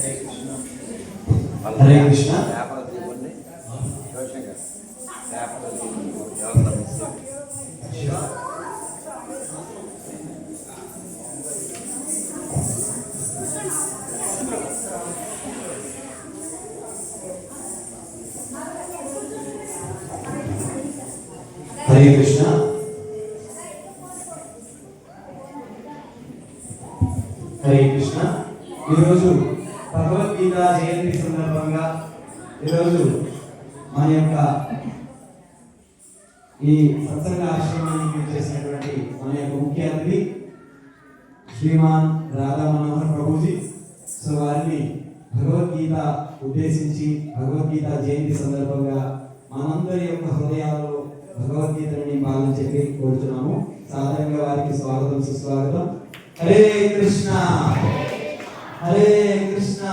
హరే కృష్ణ. హరే కృష్ణ. హరే కృష్ణ. ఈరోజు భగవద్గీత జయంతి సందర్భంగా ఈరోజు మన యొక్క ఈ సత్సంగ ఆశ్రమానికి చేసినటువంటి మన యొక్క ముఖ్య అతిథి శ్రీమాన్ రాధా మనోహర్ ప్రభుజీ. సో వారిని భగవద్గీత ఉద్దేశించి భగవద్గీత జయంతి సందర్భంగా మనందరి యొక్క హృదయాలలో భగవద్గీతని పాలన చెప్పి కోరుతున్నాము. సాధారణంగా వారికి స్వాగతం సుస్వాగతం. హరే కృష్ణ హరే కృష్ణ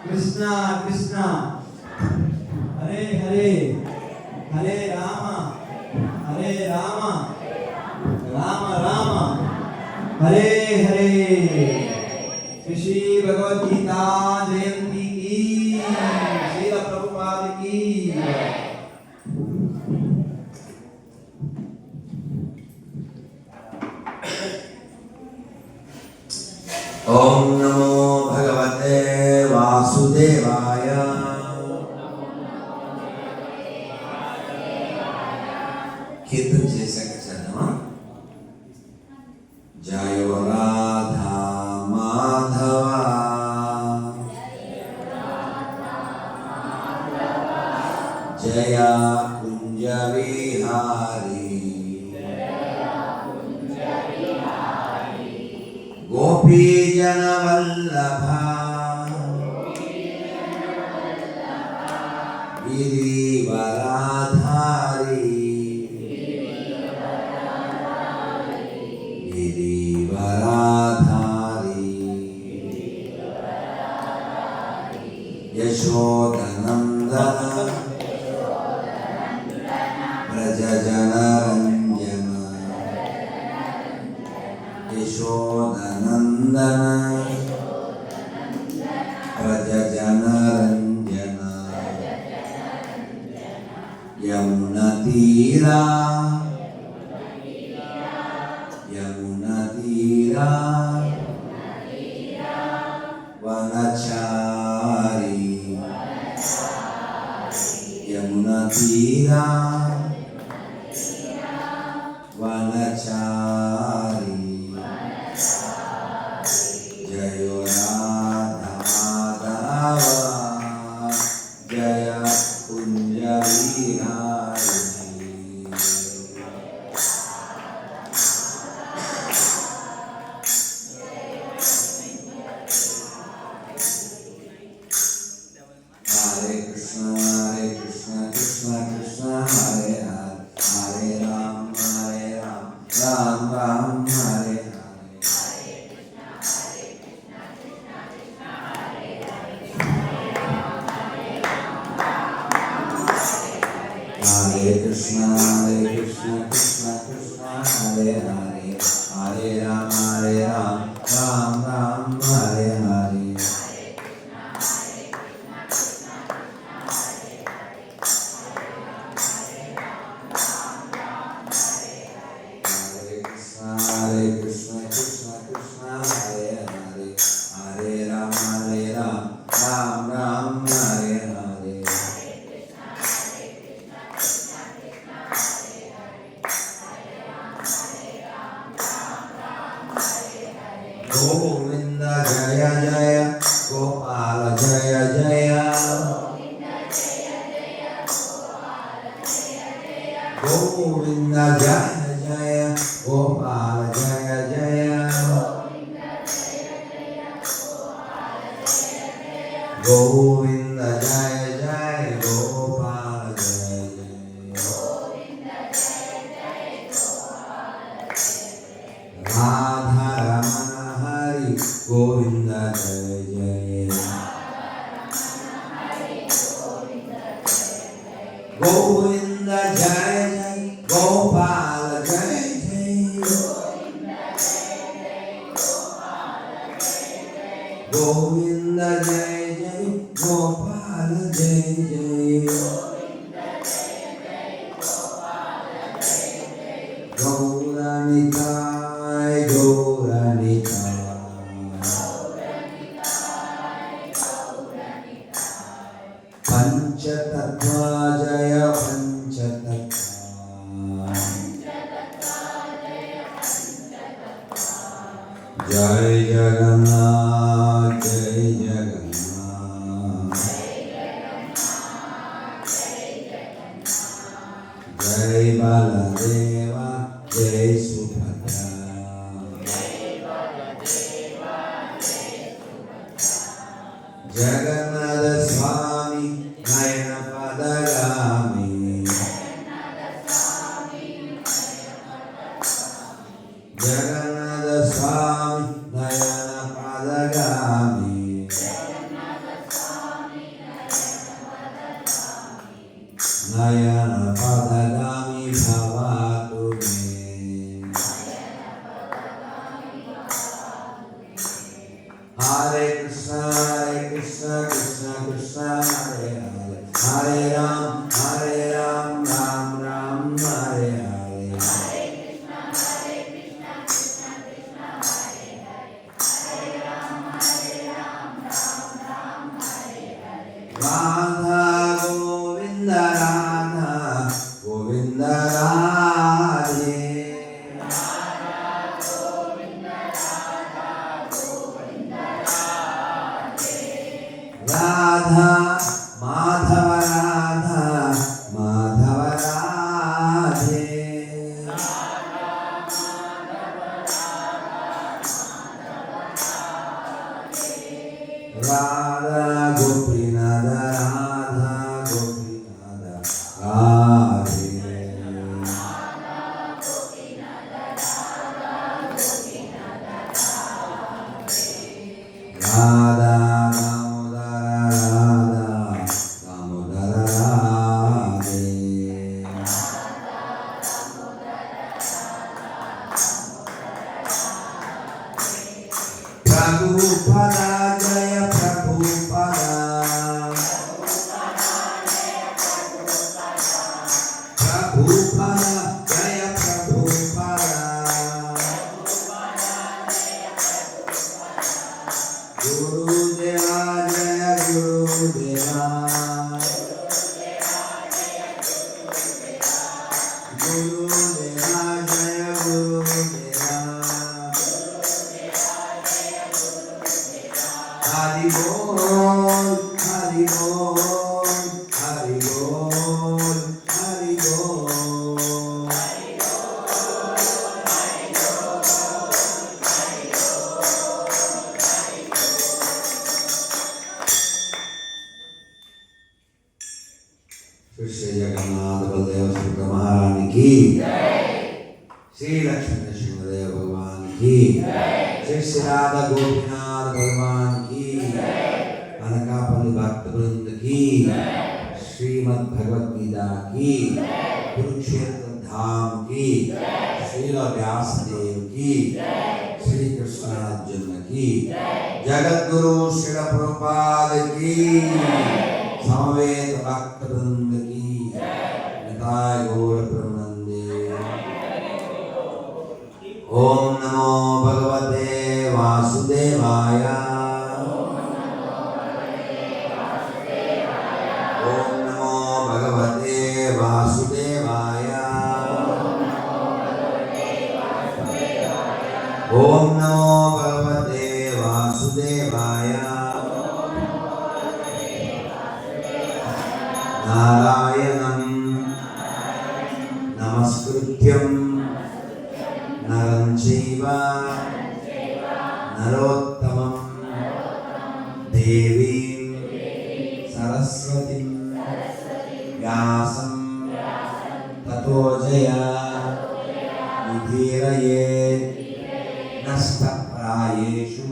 కృష్ణ కృష్ణ హరే హరే హరే రామ హరే రామ రామ రామ హరే హరే. శ్రీ భగవద్గీతా జయంతి की శ్రీల ప్రభుపాద की. ओम नमो भगवते वासुदेवाय. कीर्तन చేశాక చదవమా. జయ రాధా మాధవ జయ కుంజ విహారీ गोपी जन वल्लभा गिरिवराधारी गिरिवराधारी यशोदनंदन व्रज जनरंजन यशोदनंदन व्रज जनरंजन यमुना तीरा यमुना तीरा वनचारी यमुना तीरा वनचारी. जय राधा माधव जय कुंज विहारी. हरे कृष्ण कृष्ण कृष्ण हरे हरे हरे राम राम राम हरे हरे. हरे कृष्ण कृष्ण कृष्ण हरे हरे हरे राम राम राम हरे हरे. हरे कृष्ण कृष्ण कृष्ण हरे हरे हरे राम राम राम हरे हरे. गोविंद जय जय गोपाल जय जय गोविंद जय जय गोपाल जय जय गोविंद जय जय गोपाल जय जय राधा रमण हरि गोविंद जय जय गोविंद जय जय गोपाल जय जय गोविंद गोविंद जय जय गोपाल जय जय गौरनिताय गौरनिताय पंचतत्वा जय पंचतत्वा जय जगन्नाथ जय जगन्नाथ जय बलदेवा जय सुभद्रा जगन्नाथ स्वामी नयन पदगामी जगन्नाथ स्वामी नयन पदगामी नयन पदगामी भवतु मे हरे कृष्ण कृष्ण कृष्ण हरे हरे हरे राम राम राम हरे हरे राधा गोविंद राधा गोविंद राधे राधा माधव राधा माधव राधे राधा गोपीनाथ राधा गोपीनाथ राधे राधा दामोदर राधे प्रभुपदा जय प्रभुपदा प्रभुपदा जय प्रभुपदा गुरुदेवा जय गुरुदेवा गुरुदेवा जय गुरुदेवा हरि बोल हरि बोल हरि बोल हरि बोल श्री जगन्नाथ बलदेव सुभद्रा महारानी की श्री लक्ष्मी नरसिंहदेव भगवान की श्री राधा गोपीनाथ भगवान की अनकापल्ली भक्त वृंद की श्रीमद् भगवत गीता की कुरुक्षेत्र धाम की श्रील व्यास देव की श्री कृष्ण अर्जुन की जगत गुरु श्रील प्रभुपाद की समवेत भक्त वृंद की निताय गौर प्रमंदे ओम नमो भगवते वासुदेवाय ओम नमो भगवते वासुदेवाय ओम नमो भगवते वासुदेवाय नारायणं नमस्कृत्यं नरं चैव नरोत्तमं देवीं सरस्वतीं व्यासं ततो जयमुदीरयेत् नष्टप्रायेषु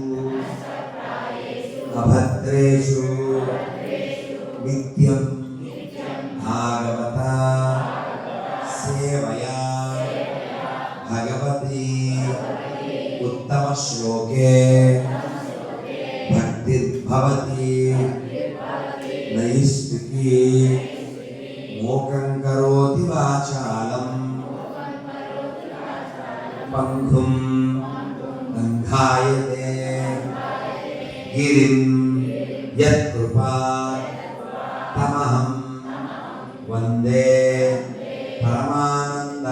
अभद्रेषु नित्यं भागवता सेवया भगवती उत्तम श्लोके भक्तिर्भव पावती नैष्टिकी मोकं करोति वाचालं पंखुं गंधायते गिरिं यत्कृपा तमहं वन्दे परमानंद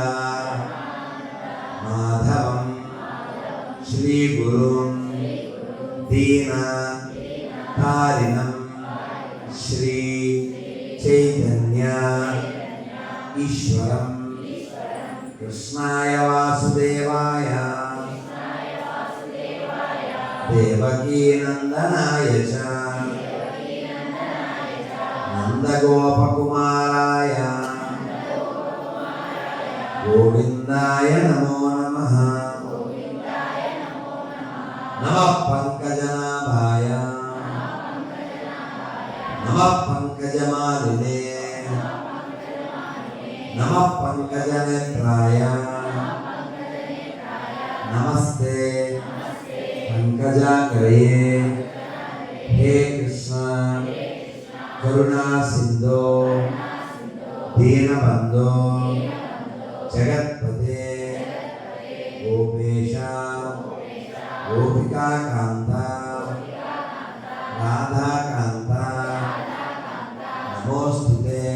माधवं श्रीगुरुं दीनतारिणं श्री चैतन्य ईश्वरं कृष्णाय वासुदेवाय देवकी नंदनाय च नंदगोपकुमाराय गोविंदाय नमो नमः। नमः पंकजनाभाय नमः पंकजमालिने नमः पंकजनेत्राय नमस्ते पंकजाग्रये। हे कृष्ण करुणा सिंधो दीनबंधो जगत्पते गोपेश गोपिका कांता राधा कांता नमोस्तुते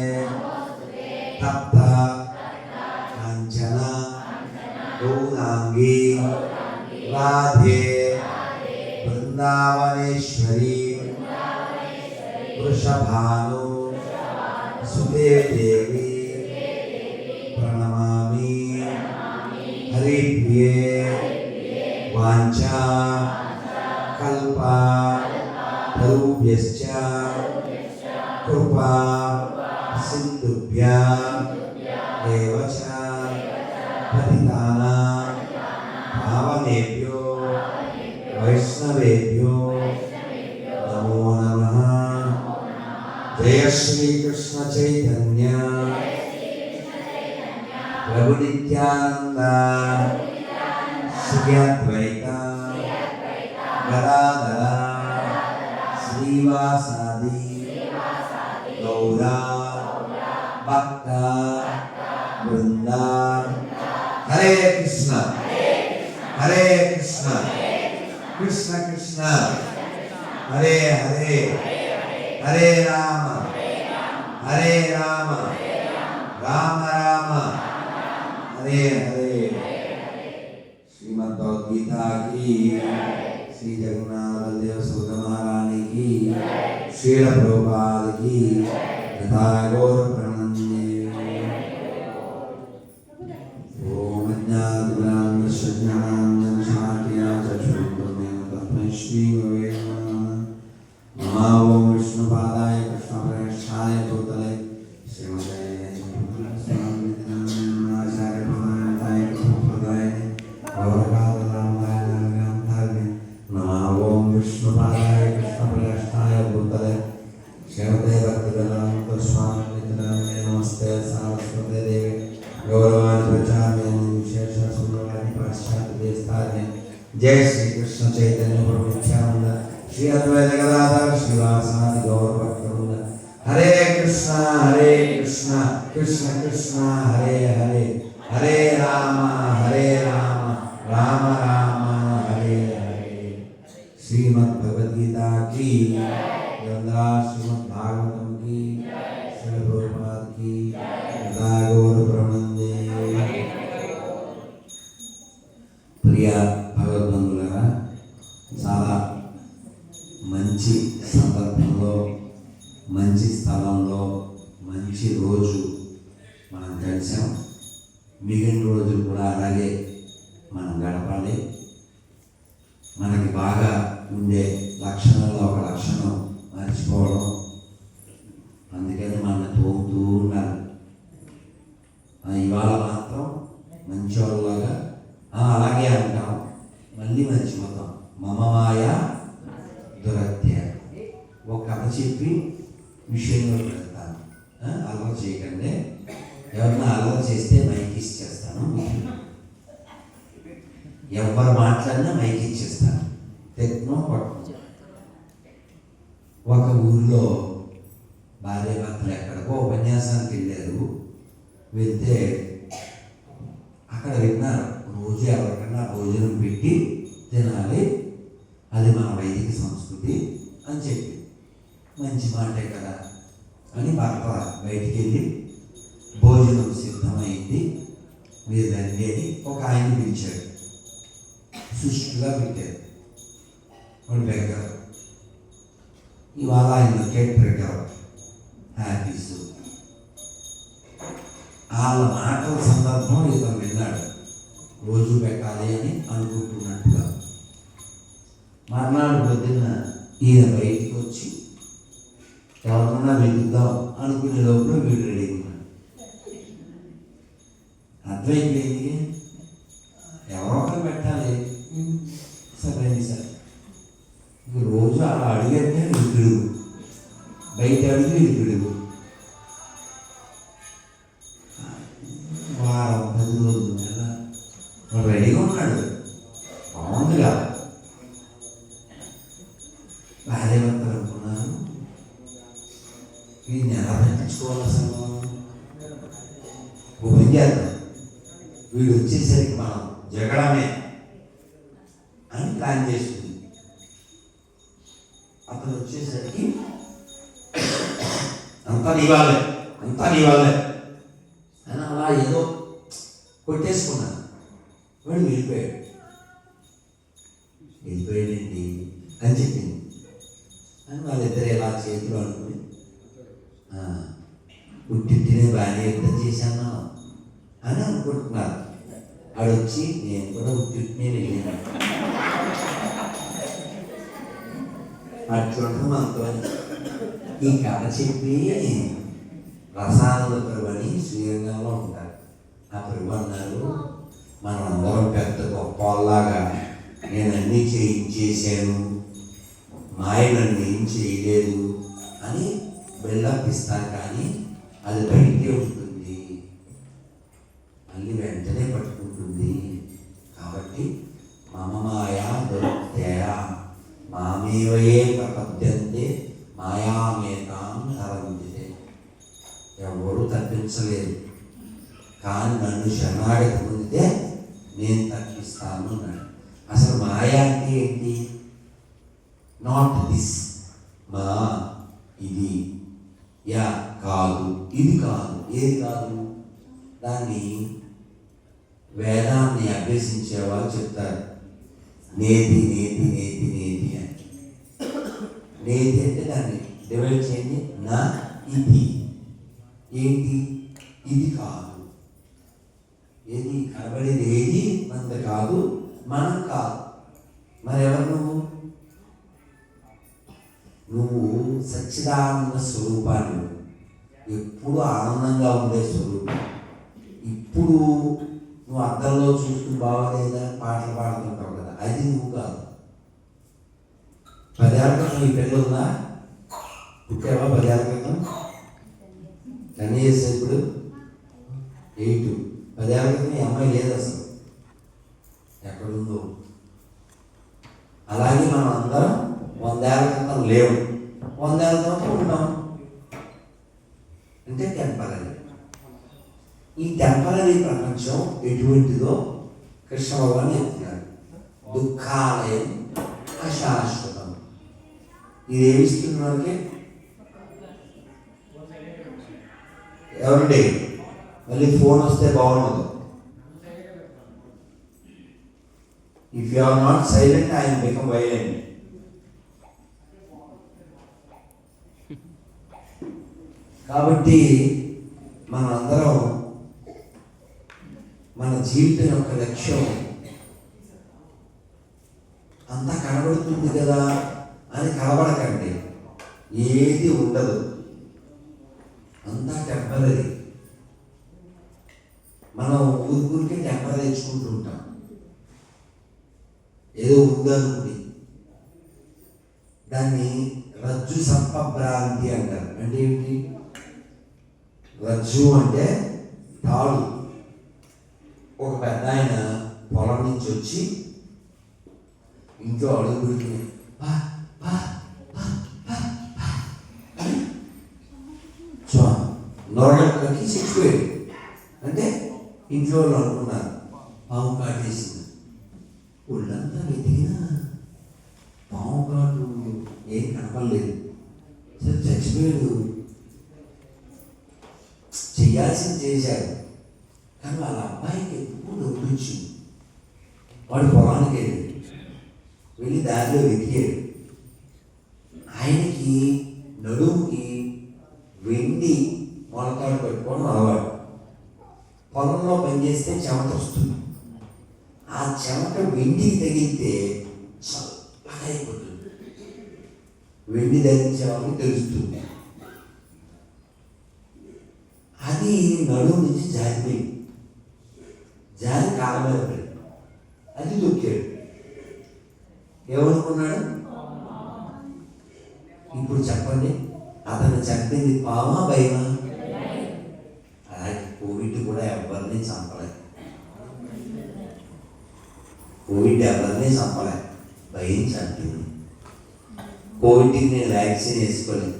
तप्त कांचन गौरांगी राधे वृंदावनेश्वरी वृषभानु सुते देवी प्रणमामि। हरिप्रिये वाञ्छा कल्पा तरुभ्यश्च कृपा सिन्धुभ्यः एव च पतितानां पावनेभ्यो वैष्णवेभ्यो नमो नमः। जय श्री कृष्ण चैतन्य प्रभु नित्यानंद श्री अद्वैत गदाधर श्रीवासादि गौरा भक्त वृंद। हरे कृष्ण कृष्ण कृष्ण हरे हरे हरे राम राम राम हरे हरे। श्रीमद् भगवद गीता की, श्री जगन्नाथ बलदेव सुभद्रा महारानी की, श्रील प्रभुपाद की, तथा गौर प्रणन्ये। ओम अज्ञातज्ञानस्य ज्ञानाञ्जनशलाकया चक्षुरुन्मिलितं तस्मै श्रीगुरवे नमः। नमो ओम विष्णुपादाय कृष्णप्रेष्ठाय भूतले श्रीमते आचार्यप्रदाय कृष्णप्रदाय गौरकादरामाय नमः। नमो ओम विष्णुपादाय कृष्णप्रेष्ठाय भूतले श्रीमते भक्तिवेदान्त स्वामी नमस्ते सारस्वते देवी गौरवान् प्रचार्य विशेष सुंदराणि पाश्चात्य देशतार्य। जय श्री कृष्ण चैतन्य प्रभु नित्यानंद श्री अद्वैत गदाधर श्रीवासादि गौर भक्तवृंद। हरे कृष्ण कृष्ण कृष्ण हरे हरे हरे राम राम राम हरे हरे। श्रीमद् भगवद गीता की, श्रीमद् भागवतम की, श्री प्रभुपाद की, तथा गौर प्रणन्ये। प्रिय భగవద్బంధులారా, చాలా మంచి సందర్భంలో, మంచి స్థలంలో, మంచి రోజు మనం కలిసాం. మిగిలిన రోజులు కూడా అలాగే మనం గడపాలి. మనకి బాగా ఉండే లక్షణంలో ఒక లక్షణం మర్చిపోవడం. అందుకని మన తోముతూ ఉండాలి. ఇవాళ మాత్రం మంచోళ్ళలాగా అలాగే అంటాం, మళ్ళీ మర్చిపోతాం. మమ మాయ దురత్య. ఒక కథ చెప్పి విషయంలో పెడతాను, అలవాటు చేయకండి. ఎవరన్నా అలవాటు చేస్తే మైక్ ఇచ్చేస్తాను. ఎవరు మాట్లాడినా మైక్ ఇచ్చేస్తాను. టెక్నో పట్టు ఒక ఊరిలో భార్య భర్తలు ఎక్కడికో ఉపన్యాసానికి వెళ్ళారు. వెళ్తే అక్కడ విన్నారు, రోజు ఎవరికన్నా భోజనం పెట్టి తినాలి, అది మన వైదిక సంస్కృతి అని చెప్పి. మంచి మాటే కదా అని భర్త బయటికి వెళ్ళి భోజనం సిద్ధమైంది, మీరు రండి అని ఒక ఆయన పిలిచాడు. సుష్టిగా పెట్టారు. వాడు బెగ్గర్. ఇవాళ ఆయన కేటర్ హ్యాపీస్. వాళ్ళ మాటల సందర్భం ఇతను విన్నాడు, రోజు పెట్టాలి అని అనుకుంటున్నట్టుగా. మర్నాడు పొద్దున్న ఈయన బయటికి వచ్చి ఎవరన్నా వెతుకుదాం అనుకునే లోపల వీడు రెడీ ఉన్నాడు. అర్థమైపోయింది, ఎవరో ఒకరు పెట్టాలి. సరే సార్, ఇంక రోజు అలా అడిగితే వీడు పిడుగు, బయట అడిగి వీడు పిడుగు. వారం 10 రోజులు ఎలా వాడు రెడీగా ఉన్నాడు, బాగుందిగా. భార్య భర్తలు అనుకున్నారు, వీడిని ఎలా పట్టించుకోవాలి అసలు, ఓ పని చేద్దాం, వీడు వచ్చేసరికి మనం జగడమే అని ప్లాన్ చేస్తుంది. అతను వచ్చేసరికి అంతా నీవాళ్ళే అని అలా ఏదో కొట్టేసుకున్నాను. వాడు వెళ్ళిపోయాడండి అని చెప్పింది. అని వాళ్ళిద్దరు ఇలా చేతులు అనుకుని పుట్టింటినే బాగానే యుద్ధం చేశాను అని అనుకుంటున్నారు. ఆడు వచ్చి నేను కూడా పుట్టింటినే వెళ్ళాను అట్లుంటాం మనతో. ఈ కథ చెప్పి రసాయన ప్రభుని శ్రీరంగంలో ఉంటారు. ఆ ప్రభు అన్నారు, మనం అందరం పెద్ద గొప్ప వాళ్ళలాగా నేను అన్నీ చేయించేసాను, మా ఆయన నన్ను ఏం చేయలేదు అని బిల్డప్ ఇస్తాను, కానీ అది బయటే ఉంటుంది, మళ్ళీ వెంటనే పట్టుకుంటుంది. కాబట్టి మమ మాయా దొరుకుతాయా మామేవయే ప్రపద్యంతే మాయామేతాం నరంజితే. ఎవరు తప్పించలేదు, కానీ నన్ను శరణాగతి పొందితే నేను తప్పిస్తాను అన్నాడు. అసలు మాయా అంటే ఏంటి? నాట్ దిస్, మా ఇది, యా కాదు, ఇది కాదు, ఏది కాదు. దాన్ని వేదాన్ని అభ్యసించే వాళ్ళు చెప్తారు, నేతి నేతి నేతి నేతి అని. నేతి అంటే దాన్ని డివైడ్ చేయండి, నా ఇది ఏంటి, ఇది కాదు. ఏది కనబడేది ఏది మంద కాదు, మనం కాదు. మరెవరు నువ్వు సచ్చిదానంద స్వరూపాన్ని, ఎప్పుడు ఆనందంగా ఉండే స్వరూపం. ఇప్పుడు నువ్వు అద్దంలో చూస్తూ బాగోలేదా పాటలు పాడుతుంటావు కదా, అది నువ్వు కాదు. 10 ఏళ్ళ క్రితం ఈ పెళ్ళి ఉందా? పుట్టావా 10 ఏళ్ళ క్రితం? 10 years ఇప్పుడు 8. 10 ఏళ్ళ క్రితం ఈ అమ్మాయి లేదు అసలు, ఎక్కడుందో. అలాగే మనం అందరం 100 ఏళ్ళ క్రితం లేవు, 100 ఏళ్ళ క్రితం ఉన్నాం. అంటే టెంపరీ. ఈ టెంపరీ ప్రపంచం ఎటువంటిదో కృష్ణ భగవాన్ చెప్తున్నారు. దుఃఖాలయం అశాశ్వతం. ఇది ఏమిస్తుంది మనకి? ఎవరండి మళ్ళీ ఫోన్ వస్తే బాగుండదు. If you are not silent I will become violent. కాబట్టి మనందరం మన జీవితం యొక్క లక్ష్యం అంతా కనబడుతుంది కదా అని కనబడకండి. ఏది ఉండదు, అంతా టెంపరీ. మనం ఊరికే టెంపరీ తెచ్చుకుంటూ ఉంటాం. ఏదో ఉందనుకుంది, దాన్ని రజ్జు సర్పభ్రాంతి అంటారు. అంటే ఏంటి? రజ్జు అంటే తాడు. ఒక పెద్ద ఆయన పొలం నుంచి వచ్చి ఇంట్లో అడుగు పెడుతుంది, నొరగలకి చిక్కిపోయాడు. అంటే ఇంట్లో వాళ్ళు అనుకున్నారు పాము కాటేసింది. ఒళ్ళంతా వెతికినా పాము కాటు ఏం కనపడలేదు. సరే చచ్చిపోయాడు. చేయాల్సింది చేశాడు. కానీ వాళ్ళ అబ్బాయికి ఎప్పుడు నొప్పి వచ్చింది. వాడు పొలానికి వెళ్ళి దారిలో వెతికాడు. ఆయనకి నడుముకి వెండి మొలకాడు పెట్టుకోవడం అలవాటు. పొలంలో పనిచేస్తే చెమట వస్తుంది. ఆ చెమట వెండికి తగిలితే చల్లగా అయిపోతుంది. వెండి ధరించే వాళ్ళకి తెలుస్తుంది. అది నడుము నుంచి జారిపోయింది. జారి కాళ్ళ మీద పడింది. అది దొక్కాడు. ఏమనుకున్నాడు? ఇప్పుడు చెప్పండి, అతను చెప్పింది పామా భయమా? అలాగే కోవిడ్ కూడా ఎవరిని చంపలేదు. కోవిడ్ ఎవరిని చంపలేదు, భయం చంపింది. కోవిడ్కి నేను వ్యాక్సిన్ వేసుకోలేదు.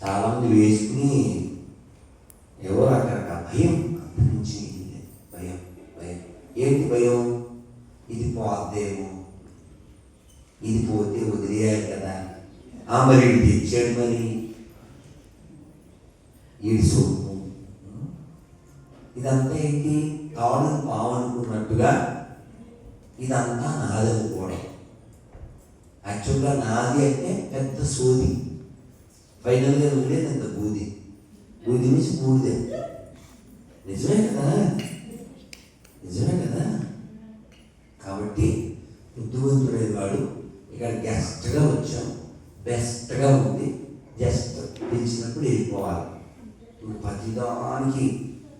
చాలామంది వేసుకుని ఎవరు అక్కడ భయం నుంచి భయం భయం. ఏంటి భయం? ఇది పోద్దేమో, ఇది పోతే వదిలేయాలి కదా. మరి ఇది తెచ్చాడు, మరి ఇది సొమ్ము. ఇదంతా ఏంటి? తాడును పాము అనుకున్నట్టుగా ఇదంతా నాదనుకోవడం. యాక్చువల్గా నాది అంటే పెద్ద సోది. ఫైనల్గా ఉండేది అంత బూది. బూది నుంచి బూడిదే. నిజమే కదా, నిజమే కదా. కాబట్టి బుద్ధివంతుడైన వాడు ఇక్కడ గెస్ట్గా వచ్చాం, బెస్ట్గా ఉంది, జస్ట్ పిలిచినప్పుడు వెళ్ళిపోవాలి. ఇప్పుడు ప్రతిదానికి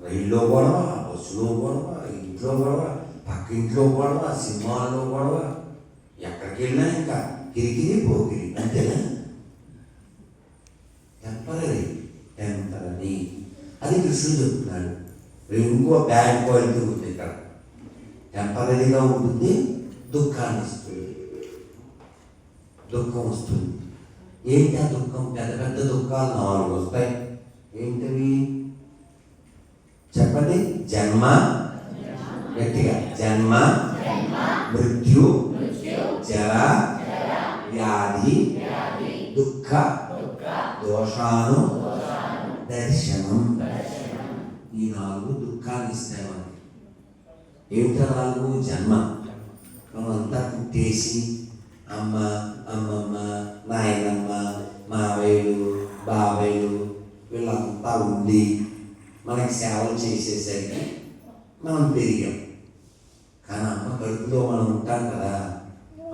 రైల్లో గొడవ, బస్సులో గొడవ, ఇంట్లో గొడవ, పక్కింట్లో గొడవ, సినిమాల్లో గొడవ, ఎక్కడికి వెళ్ళినా ఇంకా కిరికిరి పోకిరి. అంతేనా? టెంపరీ టెంపరీ అది కృష్ణుడు చెప్తున్నాడు. ఇంకో బ్యాడ్ క్వాలిటీ ఉంది ఇక్కడ. టెంపరీగా ఉంటుంది, దుఃఖాన్ని ఇస్తుంది, దుఃఖం వస్తుంది. ఏంటి ఆ దుఃఖం? పెద్ద పెద్ద దుఃఖాలు 4 వస్తాయి. ఏంటవి చెప్పండి? జన్మ, గట్టిగా జన్మ, మృత్యు, జర, వ్యాధి, దుఃఖ, దోషాను, దర్శనం. ఈ 4 దుఃఖాన్ని ఇస్తాయి మనకి. ఏమిటా 4? జన్మ. మనమంతా పుట్టేసి అమ్మ, అమ్మమ్మ, నాయనమ్మ, మావయ్యలు, బాబాయ్యలు వీళ్ళంతా ఉండి మనకి సేవలు చేసేసరికి మనం పెరిగాం. కానీ అమ్మ కడుపులో మనం ఉంటాం కదా,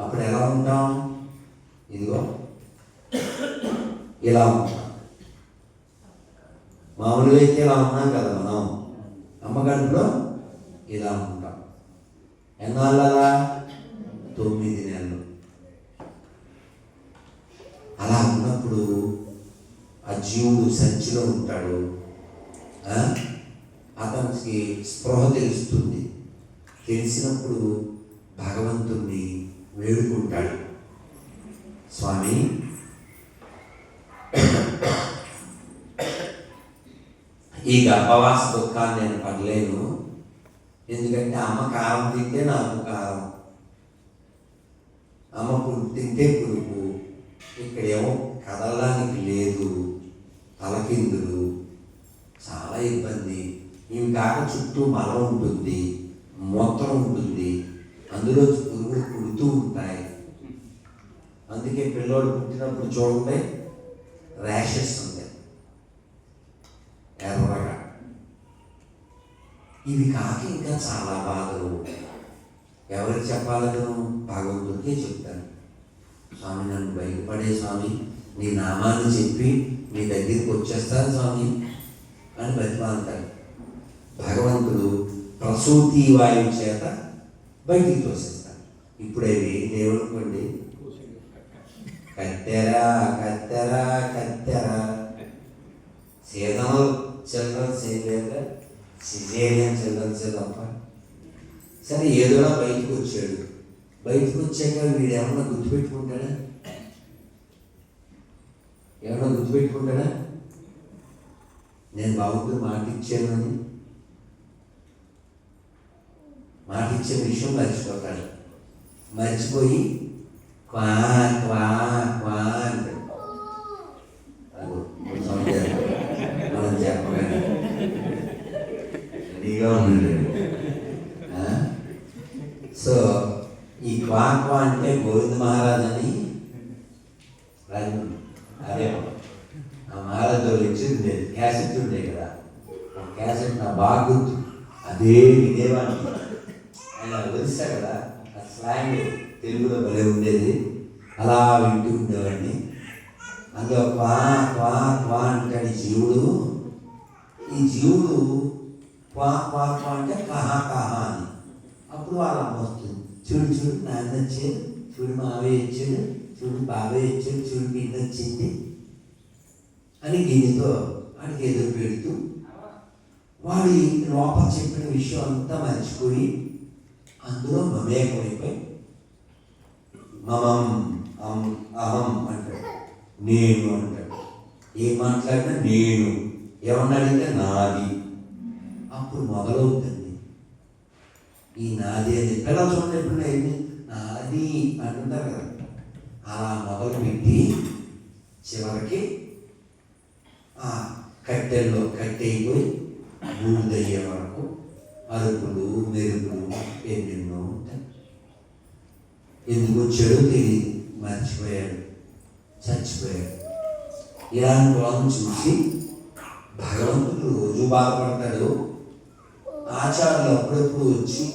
అప్పుడు ఎలా ఉంటాం? ఇదిగో ఇలా ఉంటాం. మామూలుగా అయితే ఇలా ఉన్నాం కదా మనం. అమ్మ కడుపులో ఇలా ఉంటాం. ఎన్నాళ్ళలా? 9 నెలలు. అలా ఉన్నప్పుడు ఆ జీవుడు సంచిలో ఉంటాడు. అతనికి స్పృహ తెలుస్తుంది. తెలిసినప్పుడు భగవంతుణ్ణి వేడుకుంటాడు. స్వామి, ఈ గర్భవాస దుఃఖాన్ని నేను పడలేను. ఎందుకంటే అమ్మ కారం తింటే నాకు కారం, అమ్మ పులుపు తింటే పులుపు. ఇక్కడేమో కదలడానికి లేదు, తలకిందులు, చాలా ఇబ్బంది. ఇవి కాక చుట్టూ మలం ఉంటుంది, మూత్రం ఉంటుంది, అందులో పురుగులు పుడుతూ ఉంటాయి. అందుకే పిల్లోడు పుట్టినప్పుడు చూడండి ర్యాషెస్ ఉంటాయి ఎర్రగా. ఇవి కాక ఇంకా చాలా బాధలు. ఎవరికి చెప్పాలను? భగవంతుడికే చెప్తాను. స్వామి, నన్ను బయటపడే స్వామి, నీ నామాన్ని చెప్పి నీ దగ్గరికి వచ్చేస్తాను స్వామి అని బతిమాలుతాడు. భగవంతుడు ప్రసూతి వాయువు చేత బయటికి తోసేస్తాడు. ఇప్పుడే దేవుడుకోండి, కత్తెరా కత్తెరా కత్తెరా. సీజనల్ చిల్డ్రన్స్ ఏం లేదా, సిజేరియన్ చిల్డ్రన్స్ తప్ప. సరే, ఏదోలా బయటకు వచ్చాడు. బయటకు వచ్చాక వీడు ఏమన్నా గుర్తుపెట్టుకుంటాడా? ఏమన్నా గుర్తుపెట్టుకుంటాడా? నేను బాబుకి మాట ఇచ్చాను మాట ఇచ్చే విషయం మర్చిపోతాడు. మర్చిపోయి క్వా క్వా క్వా అంటాడు. మనం చెప్పగానే రెడీగా ఉన్నాడు. సో ఈ క్వా క్వా అంటే గోవింద మహారాజ్ అని అదే ఆ మహారాజ్ ఇచ్చింది క్యాసెట్ ఉండే కదా, ఆ క్యాసెట్ నా బాగా గుర్తు. అదే వినేవాడిని. ఆయన ఒరిస్సా కదా, ఆ స్లాంగ్ తెలుగులో భలే ఉండేది. అలా వింటూ ఉండేవాడిని. అందులో క్వా క్వా క్వా అంటాడు జీవుడు. ఈ జీవుడు క్వా క్వా క్వా అంటే కహా కహా అని. అప్పుడు వాళ్ళ అమ్మ వస్తుంది, చూడు చూడు నాన్న వచ్చాడు, చూడు మావయ్య వచ్చాడు, చూడు బాబాయ్ వచ్చాడు, చూడు బిడ్డ వచ్చింది అని గిన్నెతో వాడికి ఎదురు పెడుతూ వాడి లోపల చెప్పిన విషయం అంతా మర్చిపోయి అందులో మమేకమైపోయి మమం అహం అంటాడు, నేను అంటాడు. ఏం మాట్లాడినా నేను, ఏమన్నా అడిగితే నాది. అప్పుడు మొదలవుతుంది ఈ నాది అని. పిల్లలు చూడండి ఎప్పుడు నాది అంటుంటారు కదా, అలా మొదలుపెట్టి చివరికి కట్టెల్లో కట్టయిపోయి బూడిదయ్యే వరకు అరుపులు మెరుపులు ఎన్నెన్నో ఉంటాయి. ఎందుకు చెడు తెలియదు, మర్చిపోయాడు, చచ్చిపోయాడు. ఇలాంటి వాళ్ళని చూసి భగవంతుడు రోజు బాధపడతాడు. ఆచార్యులు అప్పుడప్పుడు వచ్చి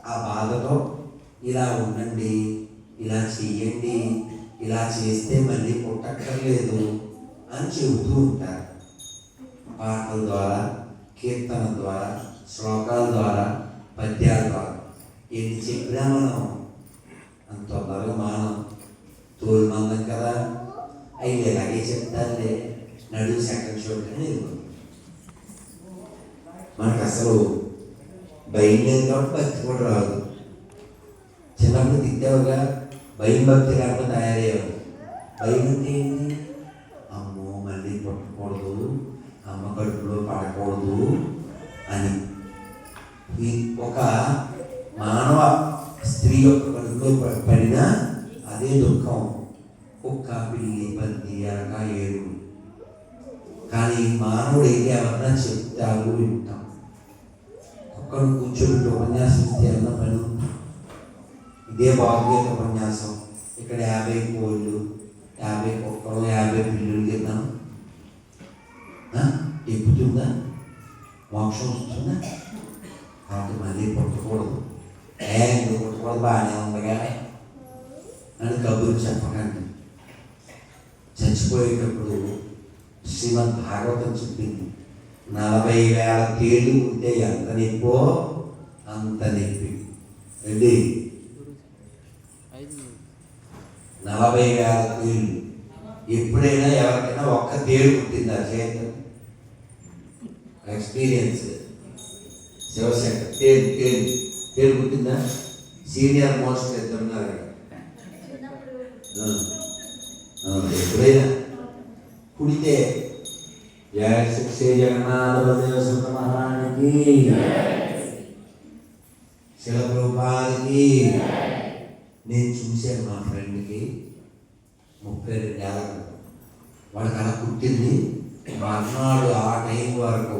ఆ బాధతో ఇలా ఉండండి, ఇలా చెయ్యండి, ఇలా చేస్తే మళ్ళీ పుట్టక్కర్లేదు అని చెబుతూ ఉంటారు. పాటల ద్వారా, కీర్తన ద్వారా, శ్లోకాల ద్వారా, పద్యాల ద్వారా. ఎన్ని చెప్పినా మనం అంత తొందరగా మానం, తోలు మందం కదా, అవి ఎలాగే చెప్తారులే, నడువు సెకండ్ షోట్లోనే వెళ్ళిపోతుంది. మనకు అసలు భయం లేదు కాబట్టి భక్తి కూడా రాదు. చిన్నప్పుడు తిట్టేవారుగా, భయం భక్తి లేకుండా తయారయ్యేవారు. భయం అంటే ఏంటి? అమ్మో మళ్ళీ పుట్టకూడదు, అమ్మ కడుపులో పడకూడదు అని. ఈ ఒక మానవ స్త్రీ యొక్క కడుపులో పడినా అదే దుఃఖం. కుక్క, పిల్లి, పంది, అరక, ఏడు. కానీ మానవుడు అయితే ఎవరన్నా చెప్తారు, వింటాం. కుక్కను కూర్చోబెట్టి ఉపన్యాసం ఇస్తే అన్న పని. ఇదే భాగవత ఉపన్యాసం. ఇక్కడ 50 కోళ్ళు, 50 కుక్కలు, 50 పిల్లులు తిన్నాం. ఎక్కుతుందా? మోక్షం వస్తుందా? కాబట్టి మళ్ళీ పుట్టకూడదు, నువ్వు పుట్టకూడదు, బాగానే ఉందిగా అని కబుర్లు చెప్పకండి. చచ్చిపోయేటప్పుడు శ్రీమద్ భాగవతం చెప్పింది, 40,000 తేళ్ళు ఉంటే ఎంత నొప్పో అంత నొప్పి. రెడ్డి 40,000 తేళ్ళు. ఎప్పుడైనా ఎవరికైనా ఒక్క తేడు పుట్టిందా? చేత ఎక్స్పీరియన్స్ శివశంకర్ తేడు తేడు తేడు పుట్టిందా? సీనియర్ మోస్ట్ ఉన్నారు. ఎప్పుడైనా పుడితే శ్రీ జగన్నాథ మహారాణికి, శిల ప్రభుపాదికి. నేను చూశాను మా ఫ్రెండ్కి 32 ఏళ్ళ వాడికి అలా పుట్టింది. మర్నాడు ఆ టైం వరకు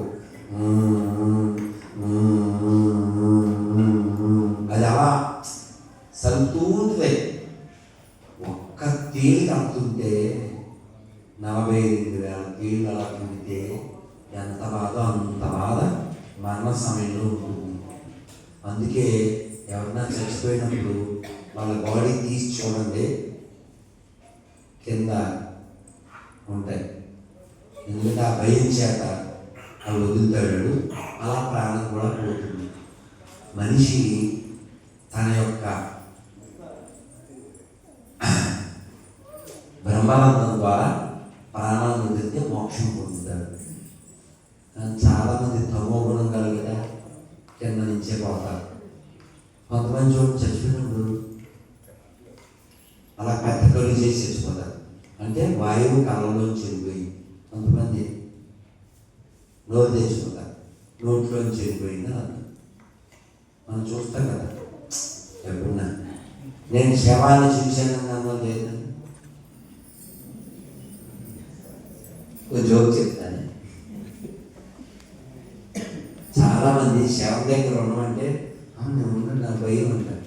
అది అలా సంతూంటే ఒక్క తేలిక అంటుంటే 42,000 తేళ్ళు అలా పుడితే ఎంత బాధ, అంత బాధ మరణ సమయంలో ఉంటుంది. అందుకే ఎవరన్నా చచ్చిపోయినప్పుడు వాళ్ళ బాడీ తీసి చూడండి, కింద ఉంటాయి. ఎందుకంటే ఆ భయం చేత అవి వదులుతాడు, అలా ప్రాణం కూడా పోతుంది. మనిషి తన యొక్క బ్రహ్మానందం ద్వారా ప్రాణాలను వదిలితే మోక్షం పొందుతాడు. చాలామంది తమో గుణం కలిగితే కింద నుంచే పోతారు. కొంతమంది చోటు చచ్చిపోయినప్పుడు అలా పెద్ద కళ్ళు చేసి చచ్చిపోతారు. అంటే వాయువు కళ్ళలోంచి వెళ్ళిపోయి. కొంతమంది నోరు తెచ్చుకుంటారు, నోట్లోంచి వెళ్ళిపోయిందని అర్థం. మనం చూస్తాం కదా ఎప్పుడున్నా. నేను శవాన్ని చూశాను అన్న లేదు. ఒక జోక్ చెప్తాను. చాలామంది శవం దగ్గర ఉండమంటే నేను ఉన్నాను, నాకు భయం ఉంటాను.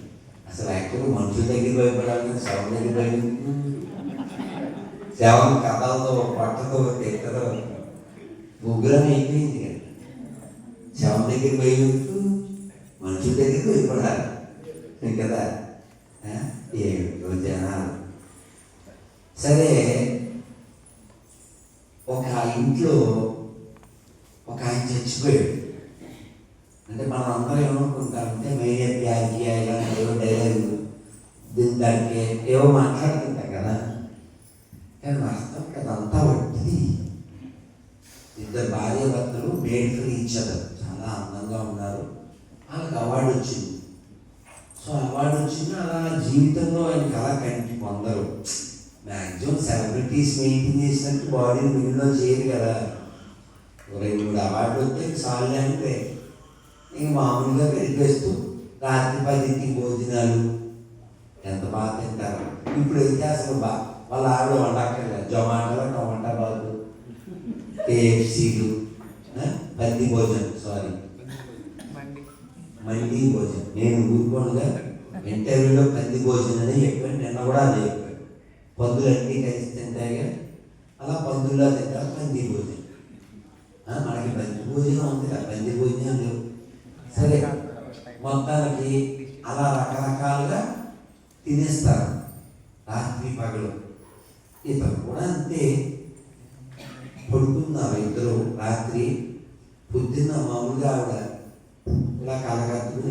అసలు యాక్చువల్గా మనుషుల దగ్గర భయపడాలి, శవం దగ్గర భయం. శవం కథలతో పట్టతో ఎక్కడో ఉగ్రం అయిపోయింది కదా. శవం దగ్గర భయం, మనుషుల దగ్గర భయపడాలి కదా. ఏమిటో జనాలు. సరే, ఒక ఇంట్లో ఒక ఆయన చచ్చిపోయాడు. అంటే మనం అందరం ఏమనుకుంటామంటే మైనే ప్యాకి ఇలాంటి ఏవో డైలాగులు దానికి ఏవో మాట్లాడుతుంటాం కదా. కానీ వాస్తవం అదంతా వడ్డీ. ఇద్దరు భార్య భర్తలు మేడ్ ఫర్ ఈచ్ అదర్, చాలా అందంగా ఉన్నారు. వాళ్ళకి అవార్డు వచ్చింది. సో అవార్డు వచ్చింది, అలా జీవితంలో ఆయనకి అలా కంటి పొందరు. మ్యాక్సిమం సెలబ్రిటీస్ మెయింటైన్ చేసినట్టు బాడీని మిగిలిలో చేయరు కదా. 2-3 అవార్డులు వస్తే చాలు అంటే ఇంక మామూలుగా గడిపేస్తూ రాత్రి 10కి భోజనాలు ఎంత బాగా తింటారు. ఇప్పుడు అయితే అసలు వాళ్ళ ఆవిడ వండక్కర్లేదు, జొమాటోలో టమాటా బాగు, KFCలు, పంది భోజనం, మండి భోజనం. నేను ఊరుకోనుగా ఇంటర్వ్యూలో పంది భోజనం అని చెప్పాను, నిన్న కూడా అదే చెప్పాను. పందులన్నీ కలిసి తింటాయిగా, అలా పందుల్లో తింటారు పంది భోజనం. మనకి పంది భోజనం ఉంది కదా, పంది భోజనం లేవు. సరే, మొత్తానికి అలా రకరకాలుగా తినేస్తారు రాత్రి పగలు. ఇతను కూడా అంతే. పడుకున్నారు ఇద్దరు రాత్రి. పొద్దున్న మామూలుగా ఆవిడ ఇలా కలగత్తుకుని